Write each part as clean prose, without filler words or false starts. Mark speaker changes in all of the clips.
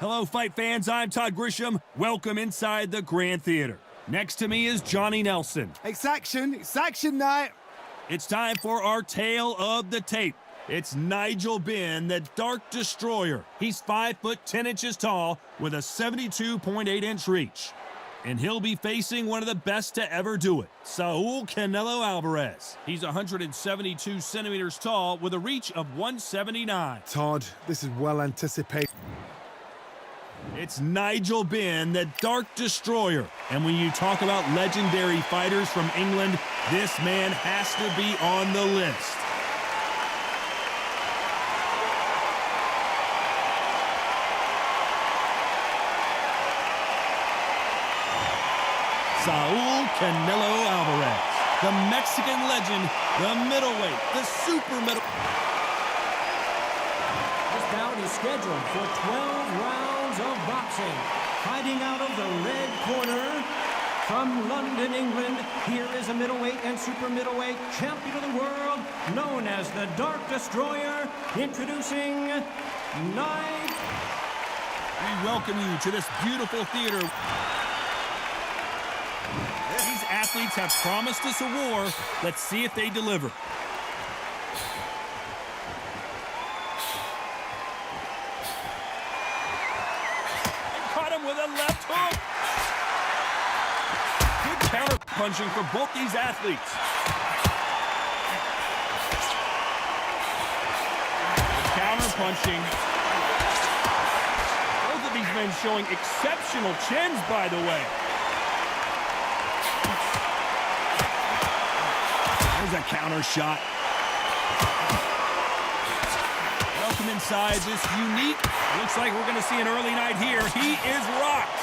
Speaker 1: Hello, fight fans. I'm Todd Grisham. Welcome inside the Grand Theater. Next to me is Johnny Nelson.
Speaker 2: It's action night.
Speaker 1: It's time for our tale of the tape. It's Nigel Benn, the Dark Destroyer. He's 5 foot 10 inches tall with a 72.8-inch reach. And he'll be facing one of the best to ever do it, Saul Canelo Alvarez. He's 172 centimeters tall with a reach of 179.
Speaker 2: Todd, this is well anticipated.
Speaker 1: It's Nigel Benn, the Dark Destroyer. And when you talk about legendary fighters from England, this man has to be on the list. Saul Canelo Alvarez, the Mexican legend, the middleweight, the super middleweight.
Speaker 3: This bout is scheduled for 12 rounds of boxing. Fighting out of the red corner, from London, England, here is a middleweight and super middleweight champion of the world, known as the Dark Destroyer, introducing Nigel.
Speaker 1: We welcome you to this beautiful theater. These athletes have promised us a war. Let's see if they deliver. Caught him with a left hook. Good counter punching for both these athletes. Counter punching. Both of these men showing exceptional chins, by the way. There's a counter shot. Welcome inside this unique. Looks like we're going to see an early night here. He is rocked.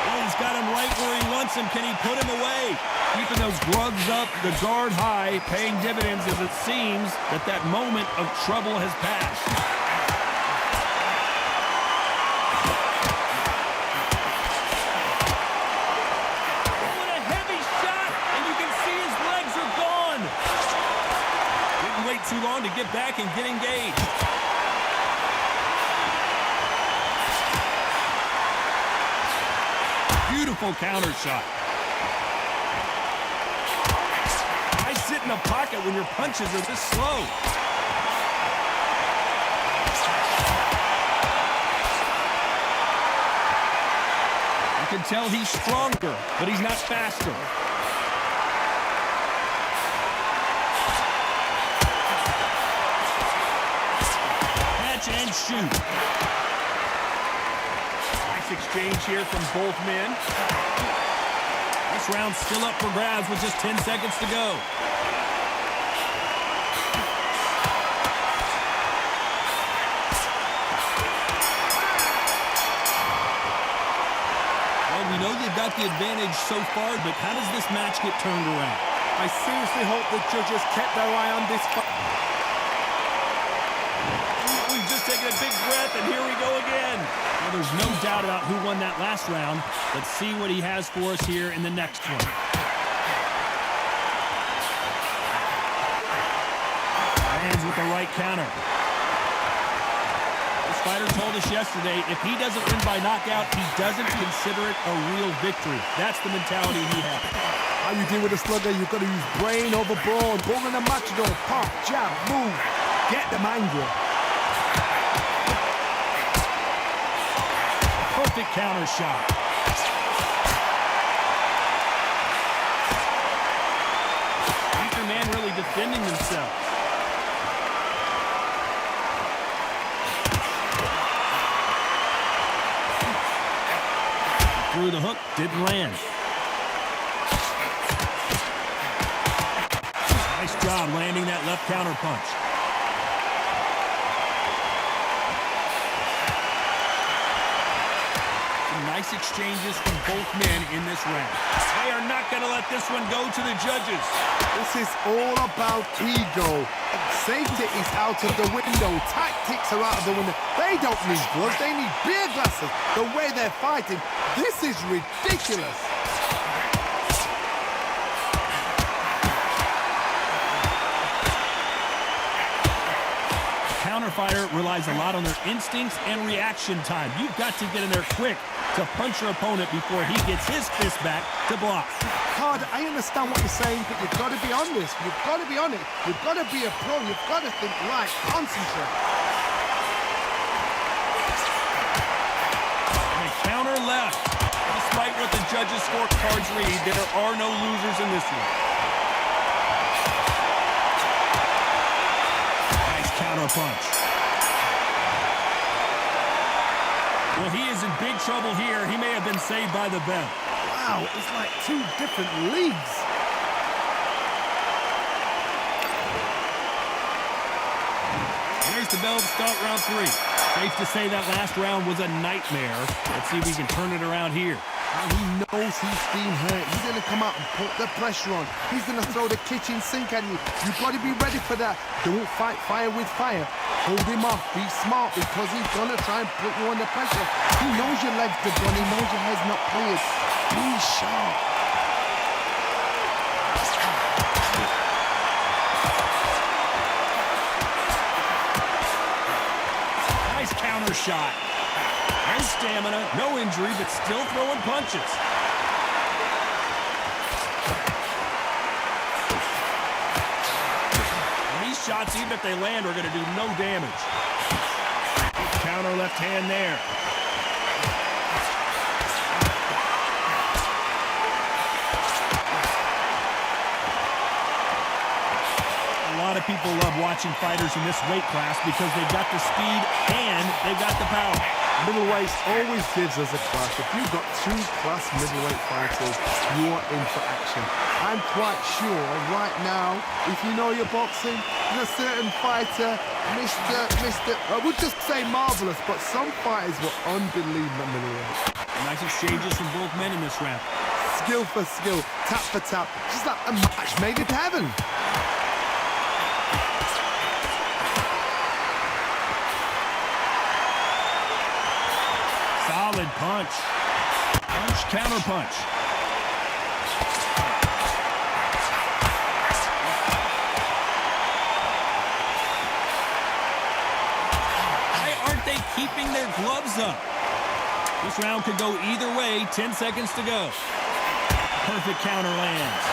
Speaker 1: Well, he's got him right where he wants him. Can he put him away? Keeping those gloves up, the guard high, paying dividends as it seems that moment of trouble has passed. Too long to get back and get engaged. Beautiful counter shot. I sit in the pocket when your punches are this slow. You can tell he's stronger, but he's not faster. And shoot. Nice exchange here from both men. This round's still up for grabs with just 10 seconds to go. Well, we know they've got the advantage so far, but how does this match get turned around?
Speaker 2: I seriously hope the judges kept their eye on this fight.
Speaker 1: Taking a big breath, and here we go again. Well, there's no doubt about who won that last round. Let's see what he has for us here in the next one. Lands with the right counter. This fighter told us yesterday, if he doesn't win by knockout, he doesn't consider it a real victory. That's the mentality he has.
Speaker 2: How you deal with a slugger, you've got to use brain over brawn. Bull in a matador, pop, jab, move. Get them angry.
Speaker 1: Perfect counter shot. Neither man really defending himself. Through the hook, didn't land. Nice job landing that left counter punch. Nice exchanges from both men in this round. They are not going to let this one go to the judges.
Speaker 2: This is all about ego. Safety is out of the window. Tactics are out of the window. They don't need gloves. They need beer glasses. The way they're fighting, this is ridiculous.
Speaker 1: counter fighter relies a lot on their instincts and reaction time. You've got to get in there quick to punch your opponent before he gets his fist back to block.
Speaker 2: Hard, I understand what you're saying, but you've got to be on this. You've got to be on it. You've got to be a pro. You've got to think right. Concentrate.
Speaker 1: And counter left. Despite what the judges' scorecards read, there are no losers in this one. Nice counter punch. Well, he is in big trouble here. He may have been saved by the bell.
Speaker 2: Wow, it's like two different leagues.
Speaker 1: There's the bell to start round 3. Safe to say that last round was a nightmare. Let's see if we can turn it around here.
Speaker 2: And he knows he's been hurt. He's going to come out and put the pressure on. He's going to throw the kitchen sink at you. You've got to be ready for that. Don't fight fire with fire. Hold him off. Be smart because he's going to try and put you under pressure. He knows your legs are gone. He knows your head's not cleared. Be sharp.
Speaker 1: Nice counter shot. No stamina, no injury, but still throwing punches. And these shots, even if they land, are going to do no damage. Counter left hand there. A lot of people love watching fighters in this weight class because they've got the speed and they've got the power.
Speaker 2: Middleweight always gives us a class. If you've got 2 class middleweight fighters, you are in for action. I'm quite sure right now, if you know your boxing, there's a certain fighter, I would just say marvelous, but some fighters were unbelievable middleweight.
Speaker 1: Nice exchanges from both men in this round.
Speaker 2: Skill for skill, tap for tap, just like a match made in heaven.
Speaker 1: Solid punch. Punch, counter punch. Why aren't they keeping their gloves up? This round could go either way. 10 seconds to go. Perfect counter lands.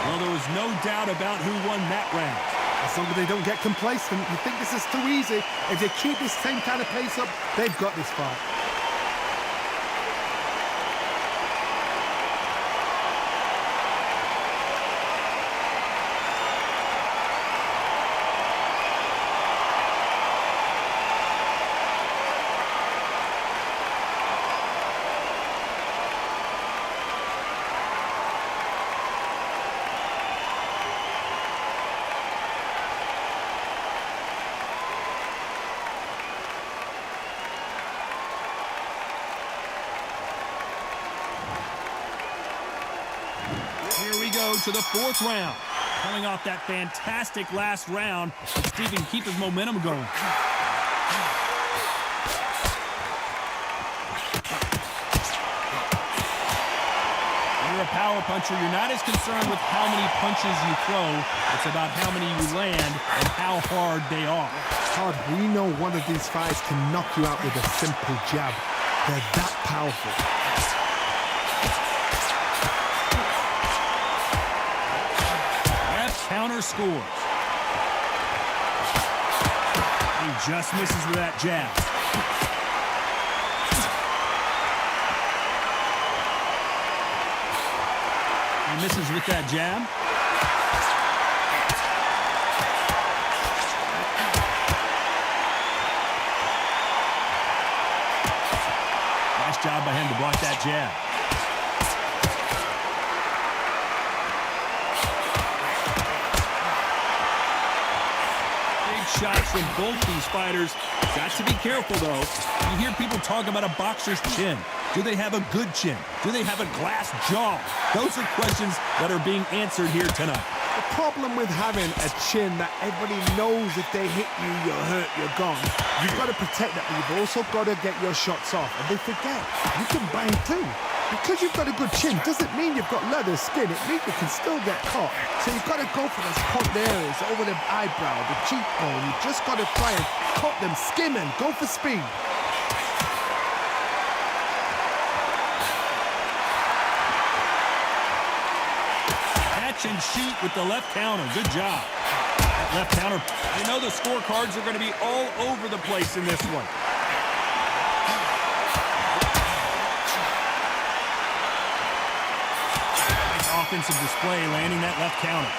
Speaker 1: Well, there was no doubt about who won that round.
Speaker 2: As long as they don't get complacent, you think this is too easy. If they keep this same kind of pace up, they've got this fight.
Speaker 1: Here we go to the 4th round. Coming off that fantastic last round, let's see if he can keep his momentum going. When you're a power puncher, you're not as concerned with how many punches you throw. It's about how many you land and how hard they are.
Speaker 2: Todd, we know one of these fights can knock you out with a simple jab. They're that powerful.
Speaker 1: Counter scores. He just misses with that jab. He misses with that jab. Nice job by him to block that jab. Shots from both these fighters. Got to be careful, though. You hear people talk about a boxer's chin. Do they have a good chin? Do they have a glass jaw? Those are questions that are being answered here tonight.
Speaker 2: The problem with having a chin that everybody knows if they hit you, you're hurt, you're gone. You've got to protect that, but you've also got to get your shots off. And they forget, you can bang too. Because you've got a good chin doesn't mean you've got leather skin. It means you can still get caught. So you've got to go for those cut areas over the eyebrow, the cheekbone. You've just got to try and cut them, skim and go for speed.
Speaker 1: Catch and shoot with the left counter. Good job. That left counter. You know the scorecards are going to be all over the place in this one. Offensive display, landing that left counter.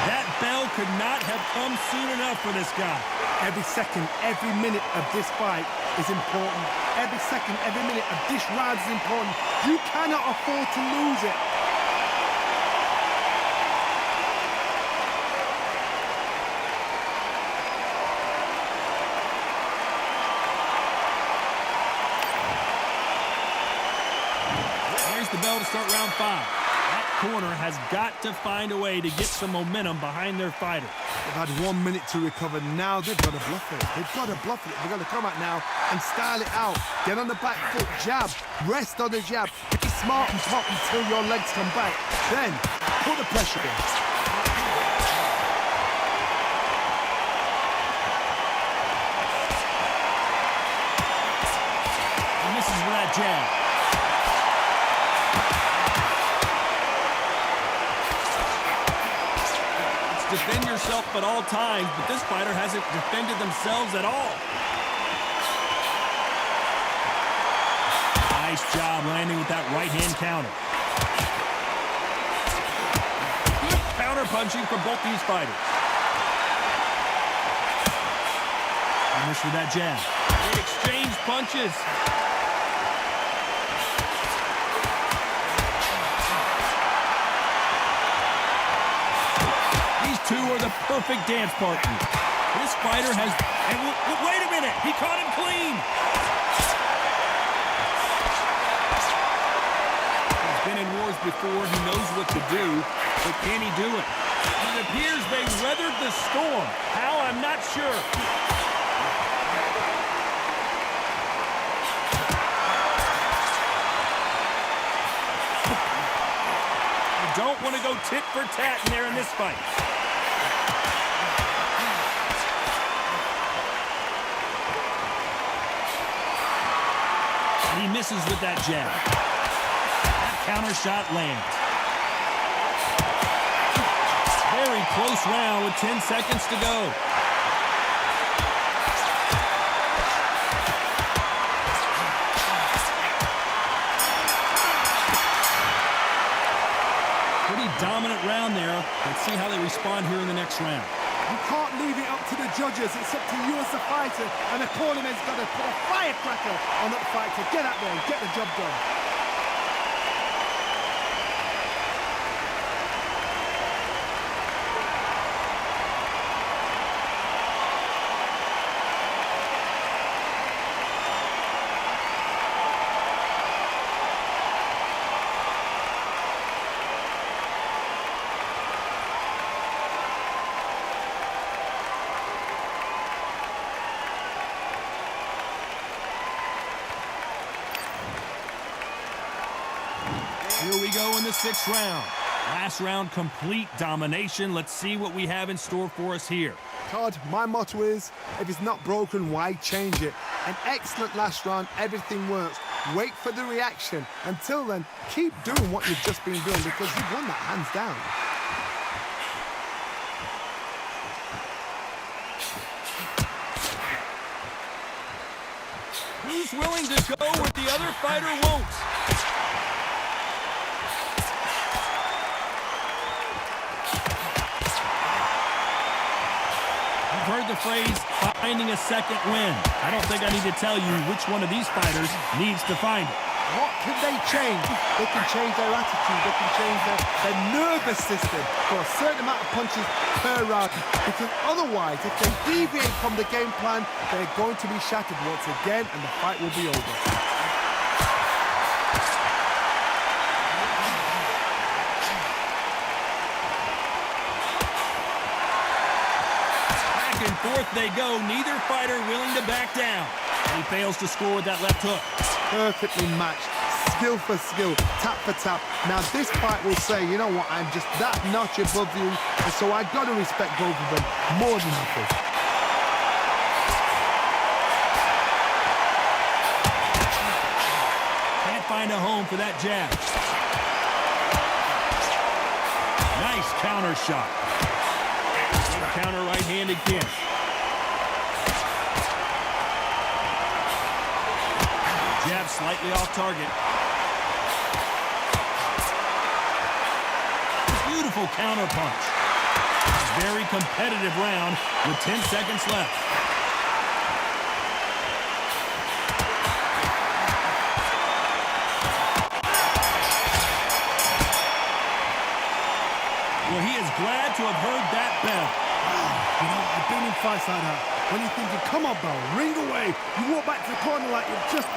Speaker 1: That bell could not have come soon enough for this guy.
Speaker 2: Every second, every minute of this fight is important. Every second, every minute of this round is important. You cannot afford to lose it.
Speaker 1: There's the bell to start round 5. That corner has got to find a way to get some momentum behind their fighter.
Speaker 2: They've had 1 minute to recover. Now they've got to bluff it. They've got to bluff it. They've got to come out now and style it out. Get on the back foot, jab, rest on the jab. Be smart and pop until your legs come back. Then put the pressure in.
Speaker 1: He misses with that jab. Defend yourself at all times, but this fighter hasn't defended themselves at all. Nice job landing with that right-hand counter. Good counter-punching from both these fighters. Finish with that jab. They exchange punches. Two are the perfect dance partners. This fighter has... And wait a minute! He caught him clean! He's been in wars before. He knows what to do. But can he do it? It appears they weathered the storm. How? I'm not sure. You don't want to go tit for tat in there in this fight. He misses with that jab. That counter shot lands. Very close round with 10 seconds to go. Pretty dominant round there. Let's see how they respond here in the next round.
Speaker 2: You can't leave it up to the judges. It's up to you as the fighter. And the cornerman's got to put a firecracker on that fighter. Get out there and get the job done.
Speaker 1: Here we go in the 6th round. Last round, complete domination. Let's see what we have in store for us here.
Speaker 2: Todd, my motto is, if it's not broken, why change it? An excellent last round, everything works. Wait for the reaction. Until then, keep doing what you've just been doing because you've won that hands down.
Speaker 1: Who's willing to go where the other fighter won't? Heard the phrase, finding a second win. I don't think I need to tell you which one of these fighters needs to find it.
Speaker 2: What can they change? They can change their attitude. They can change their nervous system for a certain amount of punches per round. Because otherwise, if they deviate from the game plan, they're going to be shattered once again and the fight will be over.
Speaker 1: Forth they go, neither fighter willing to back down. He fails to score with that left hook.
Speaker 2: Perfectly matched. skill for skill, tap for tap. Now this fight will say, you know what, I'm just that notch above you, and so I got to respect both of them more than nothing.
Speaker 1: Can't find a home for that jab. Nice counter shot. Counter right-handed kick. Jab slightly off target. Beautiful counter punch. Very competitive round with 10 seconds left. Well, he is glad to have heard that bell.
Speaker 2: You know, I've been in fights like that. When you're thinking, come on, bell, ring away. You walk back to the corner like you're just...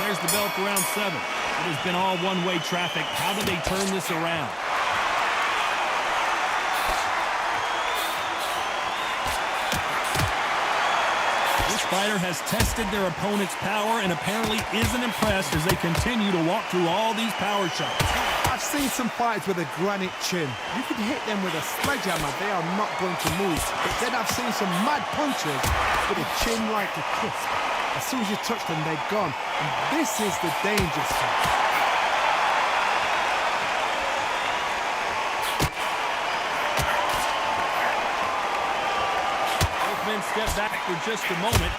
Speaker 1: There's the bell for round 7. It has been all one-way traffic. How do they turn this around? This fighter has tested their opponent's power and apparently isn't impressed as they continue to walk through all these power shots.
Speaker 2: I've seen some fighters with a granite chin. You can hit them with a sledgehammer, they are not going to move. But then I've seen some mad punchers with a chin like a crisp. As soon as you touch them, they're gone. And this is the danger stuff.
Speaker 1: Both men step back for just a moment.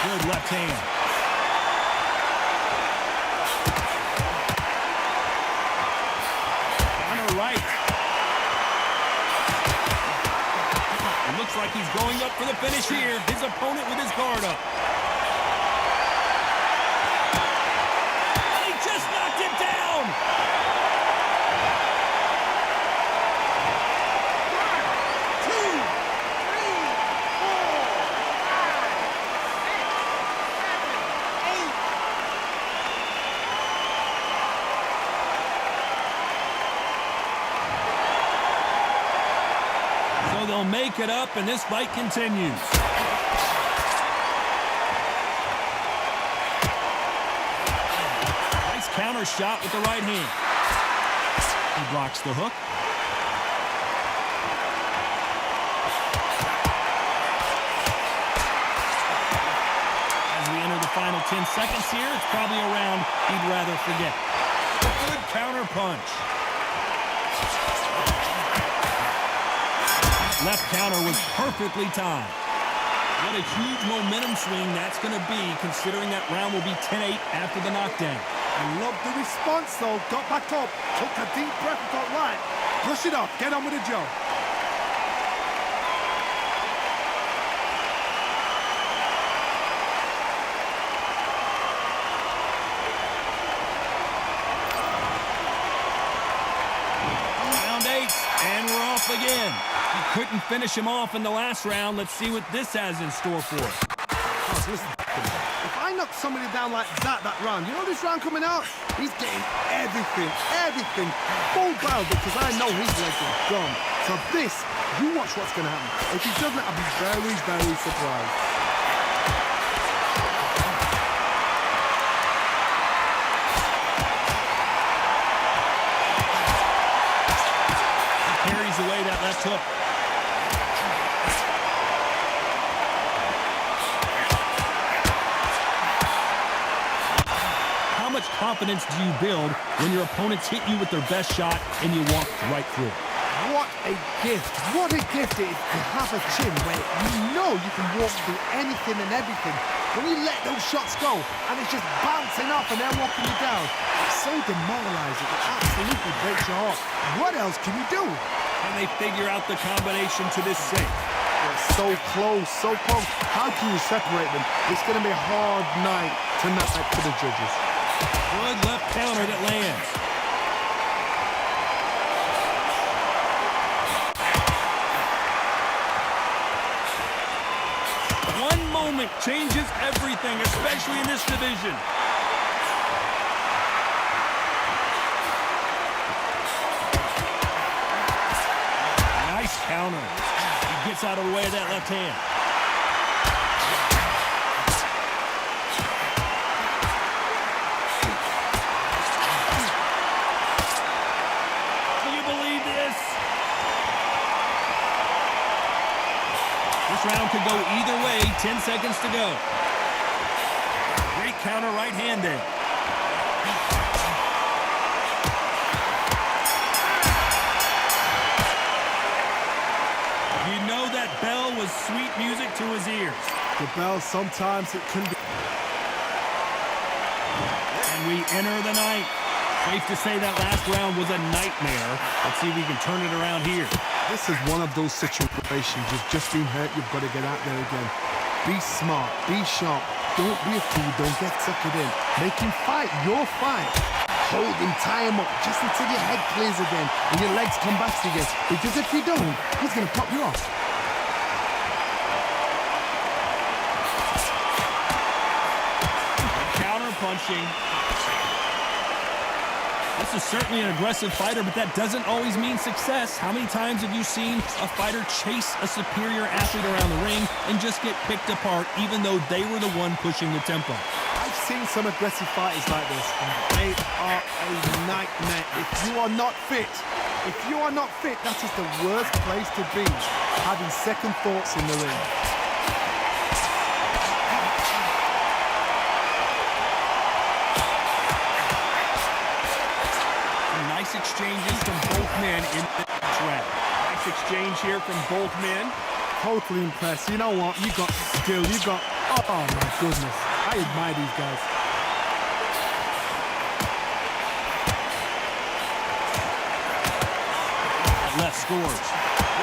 Speaker 1: Good left hand. Counter right. It looks like he's going up for the finish here. His opponent with his guard up. He just knocked him down. They'll make it up, and this fight continues. Nice counter shot with the right hand. He blocks the hook. As we enter the final 10 seconds here, it's probably a round he'd rather forget. Good counter punch. Left counter was perfectly timed. What a huge momentum swing that's going to be, considering that round will be 10-8 after the knockdown.
Speaker 2: I love the response, though. Got back up, took a deep breath, and got right. Brush it off, get on with the job.
Speaker 1: Round 8, and we're off again. He couldn't finish him off in the last round. Let's see what this has in store for us.
Speaker 2: Oh, listen, if I knock somebody down like that round, you know this round coming out? He's getting everything, full barrel, because I know his legs are gone. So this, you watch what's going to happen. If he doesn't, I'll be very, very surprised.
Speaker 1: He carries away that left hook. How much confidence do you build when your opponents hit you with their best shot and you walk right through it?
Speaker 2: What a gift. What a gift it is to have a chin where you know you can walk through anything and everything. When you let those shots go and it's just bouncing off and they're walking you down, it's so demoralizing. It absolutely breaks your heart. What else can you do?
Speaker 1: And they figure out the combination to this safe.
Speaker 2: They're so close, so close. How can you separate them? It's going to be a hard night tonight for the judges.
Speaker 1: Good left counter that lands. One moment changes everything, especially in this division. Nice counter. gets out of the way of that left hand. Do you believe this? This round could go either way. 10 seconds to go. Great counter right hand there. You know that bell was sweet music to his ears.
Speaker 2: The bell, sometimes it can be.
Speaker 1: And we enter the ninth. Safe to say that last round was a nightmare. Let's see if we can turn it around here.
Speaker 2: This is one of those situations. You've just been hurt. You've got to get out there again. Be smart. Be sharp. Don't be a fool. Don't get suckered in. Make him fight your fight. Hold him, tie him up, just until your head clears again and your legs come back again. Because if you don't, he's going to pop you off.
Speaker 1: Counter punching. This is certainly an aggressive fighter, but that doesn't always mean success. How many times have you seen a fighter chase a superior athlete around the ring and just get picked apart, even though they were the one pushing the tempo?
Speaker 2: I've seen some aggressive fighters like this, and they are a nightmare. If you are not fit, that is the worst place to be, having second thoughts in the ring.
Speaker 1: Nice exchanges from both men in this round. Nice exchange here from both men.
Speaker 2: Totally impressed. You know what? You got skill. You got... Oh, my goodness. I admire these guys.
Speaker 1: Left scores.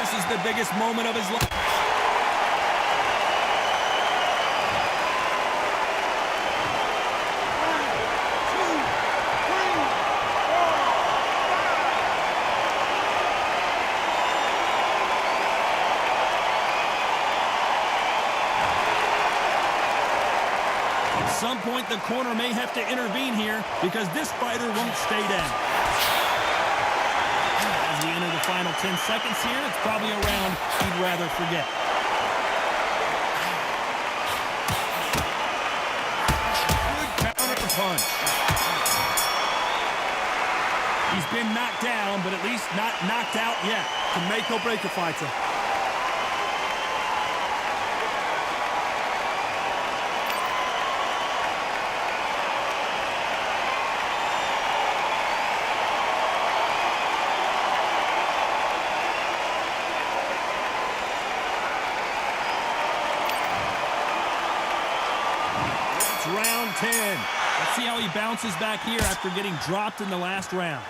Speaker 1: This is the biggest moment of his life. At some point, the corner may have to intervene here because this fighter won't stay down. As we enter the final 10 seconds here, it's probably a round he'd rather forget. Good counter punch. He's been knocked down, but at least not knocked out yet.
Speaker 2: Can make or break a fighter.
Speaker 1: Round 10. Let's see how he bounces back here after getting dropped in the last round.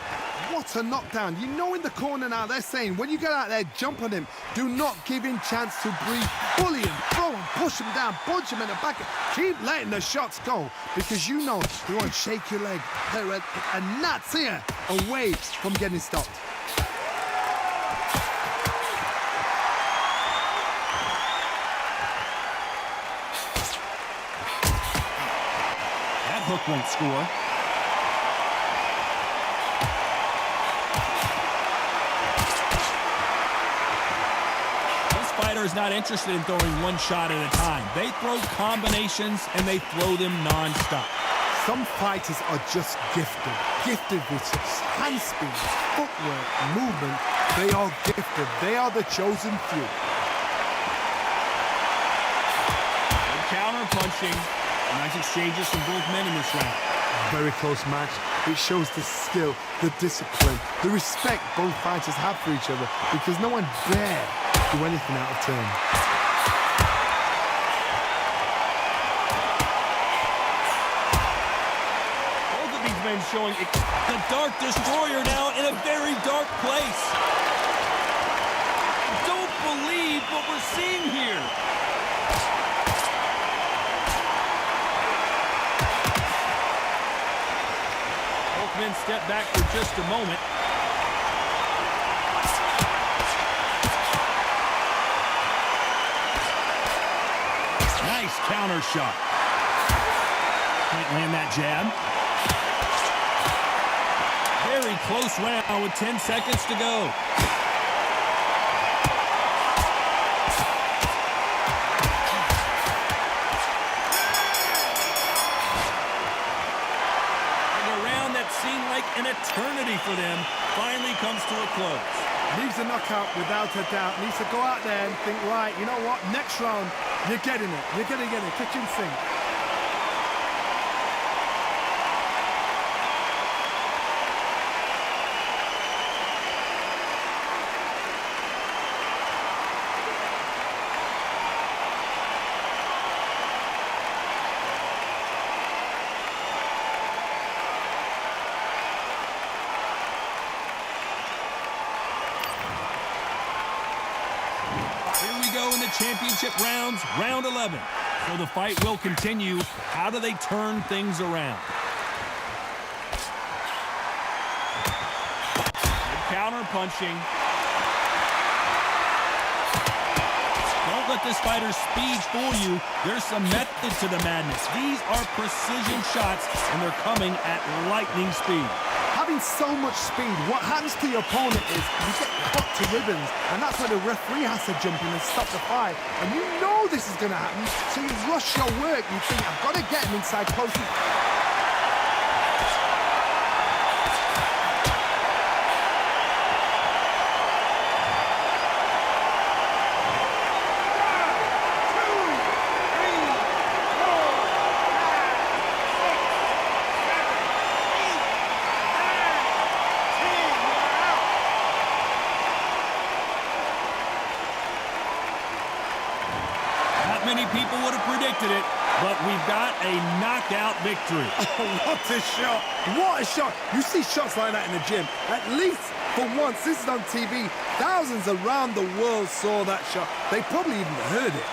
Speaker 2: What a knockdown. You know in the corner now, they're saying, when you get out there, jump on him. Do not give him chance to breathe. Bully him, throw him, push him down, punch him in the back. Keep letting the shots go because you know you want to shake your leg. And that's here away from getting stopped.
Speaker 1: Hook won't score. This fighter is not interested in throwing one shot at a time. They throw combinations and they throw them non-stop.
Speaker 2: Some fighters are just gifted with hand speed, footwork, movement. They are gifted. They are the chosen few.
Speaker 1: Good counter punching. Nice exchanges from both men in this round.
Speaker 2: Very close match. It shows the skill, the discipline, the respect both fighters have for each other because no one dare do anything out of turn.
Speaker 1: Both of these men showing the Dark Destroyer now in a very dark place. Don't believe what we're seeing here. Men step back for just a moment. Nice counter shot. Can't land that jab. Very close round with 10 seconds to go. comes to a close.
Speaker 2: Needs a knockout without a doubt. Needs to go out there and think, right, you know what? Next round, you're getting it. You're going to get it. Kitchen sink.
Speaker 1: Here we go in the championship rounds, round 11. So the fight will continue. How do they turn things around? Counter punching. Don't let this fighter's speed fool you. There's some method to the madness. These are precision shots, and they're coming at lightning speed.
Speaker 2: Having so much speed, what happens to your opponent is you get cut to ribbons, and that's where the referee has to jump in and stop the fight. And you know this is going to happen, so you rush your work. You think, I've got to get him inside close.
Speaker 1: Many people would have predicted it, but we've got a knockout victory.
Speaker 2: What a shot! What a shot! You see shots like that in the gym. At least for once, this is on TV. Thousands around the world saw that shot. They probably even heard it.